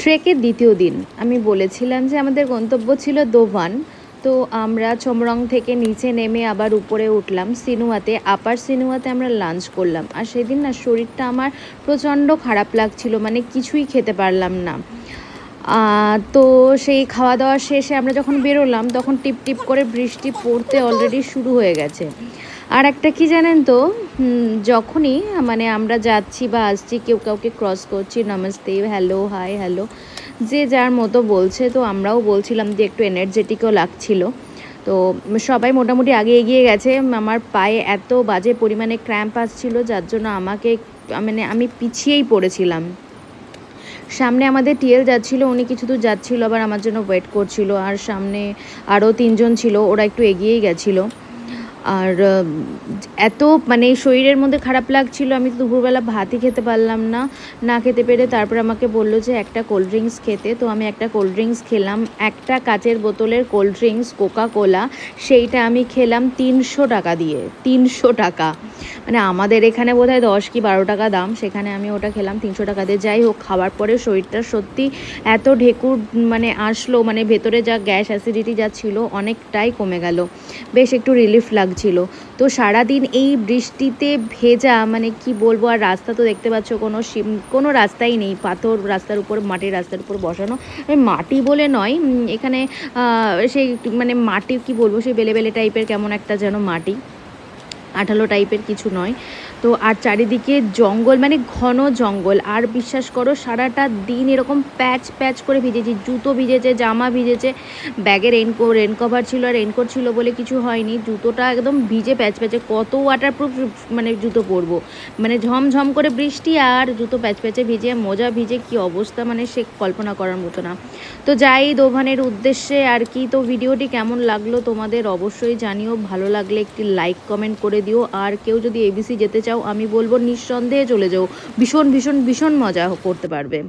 ট্রেকের দ্বিতীয় দিন আমি বলেছিলাম যে আমাদের গন্তব্য ছিল দোভান। তো আমরা চমরং থেকে নিচে নেমে আবার উপরে উঠলাম সিনুয়াতে, আপার সিনুয়াতে আমরা লাঞ্চ করলাম। আর সেদিন না শরীরটা আমার প্রচণ্ড খারাপ লাগছিল, মানে কিছুই খেতে পারলাম না। তো সেই খাওয়া দাওয়া শেষে আমরা যখন বেরোলাম তখন টিপ টিপ করে বৃষ্টি পড়তে অলরেডি শুরু হয়ে গেছে। আর একটা কি জানেন তো, যখনই মানে আমরা যাচ্ছি বা আসছি, কেউ কাউকে ক্রস করছি, নমস্তে, হ্যালো, হাই, হ্যালো, যে যার মতো বলছে। তো আমরাও বলছিলাম যে একটু এনার্জেটিকও লাগছিল। তো সবাই মোটামুটি আগে এগিয়ে গেছে। আমার পায়ে এত বাজে পরিমাণে ক্র্যাম্প আসছিল, যার জন্য আমাকে মানে আমি পিছিয়েই পড়েছিলাম। সামনে আমাদের টিএল যাচ্ছিল, উনি কিছু দূর যাচ্ছিল, আবার আমার জন্য ওয়েট করছিল। আর সামনে আরও 3জন ছিল, ওরা একটু এগিয়েই গেছিলো। আর এত মানে শরীরের মধ্যে খারাপ লাগছিল, আমি দুপুরবেলা ভাতই খেতে পারলাম না। না খেতে পেরে তারপর আমাকে বললো যে একটা কোল্ড ড্রিঙ্কস খেতে। তো আমি একটা কোল্ড ড্রিঙ্কস খেলাম, একটা কাচের বোতলের কোল্ড ড্রিঙ্কস, কোকা কোলা। সেইটা আমি খেলাম 300 টাকা দিয়ে। 300 টাকা, মানে আমাদের এখানে বোধহয় 10 কি 12 টাকা দাম, সেখানে আমি ওটা খেলাম 300 টাকা দিয়ে। যাই হোক, খাওয়ার পরে শরীরটা সত্যি এত ঢেকুর মানে আসলো, মানে ভেতরে যা গ্যাস অ্যাসিডিটি যা ছিল অনেকটাই কমে গেল, বেশ একটু রিলিফ লাগছিল। তো সারাদিন এই বৃষ্টিতে ভেজা, মানে কি বলবো। আর রাস্তা তো দেখতে পাচ্ছ, কোনো রাস্তাই নেই, পাথর রাস্তার উপর, মাটির রাস্তার উপর বসানো। মাটি বলে নয়, এখানে সেই মানে মাটি কি বলবো, সেই বেলে বেলে টাইপের কেমন একটা যেন মাটি, আঠালো টাইপের কিছু নয়। তো আর চারিদিকে জঙ্গল, মানে ঘন জঙ্গল। আর বিশ্বাস করো সারাটা দিন এরকম প্যাচ প্যাচ করে ভিজেছি, জুতো ভিজেছে, জামা ভিজেছে, ব্যাগে রেন কভার ছিল, আর রেনকোট ছিল বলে কিছু হয়নি, জুতোটা একদম ভিজে প্যাচ প্যাচে। কত ওয়াটারপ্রুফ মানে জুতো পরবো, মানে ঝমঝম করে বৃষ্টি আর জুতো প্যাচ প্যাচে ভিজে, মোজা ভিজে, কি অবস্থা মানে সে কল্পনা করার মতো না। তো যাই দোভানের উদ্দেশ্যে আর কি। তো ভিডিওটি কেমন লাগলো তোমাদের অবশ্যই জানিও, ভালো লাগলে একটি লাইক কমেন্ট করে দিও। আর কেউ যদি এবিসি যেতে চাও, আমি বলবো নিঃসন্দেহে চলে যাও, ভীষণ ভীষণ ভীষণ মজা করতে পারবে।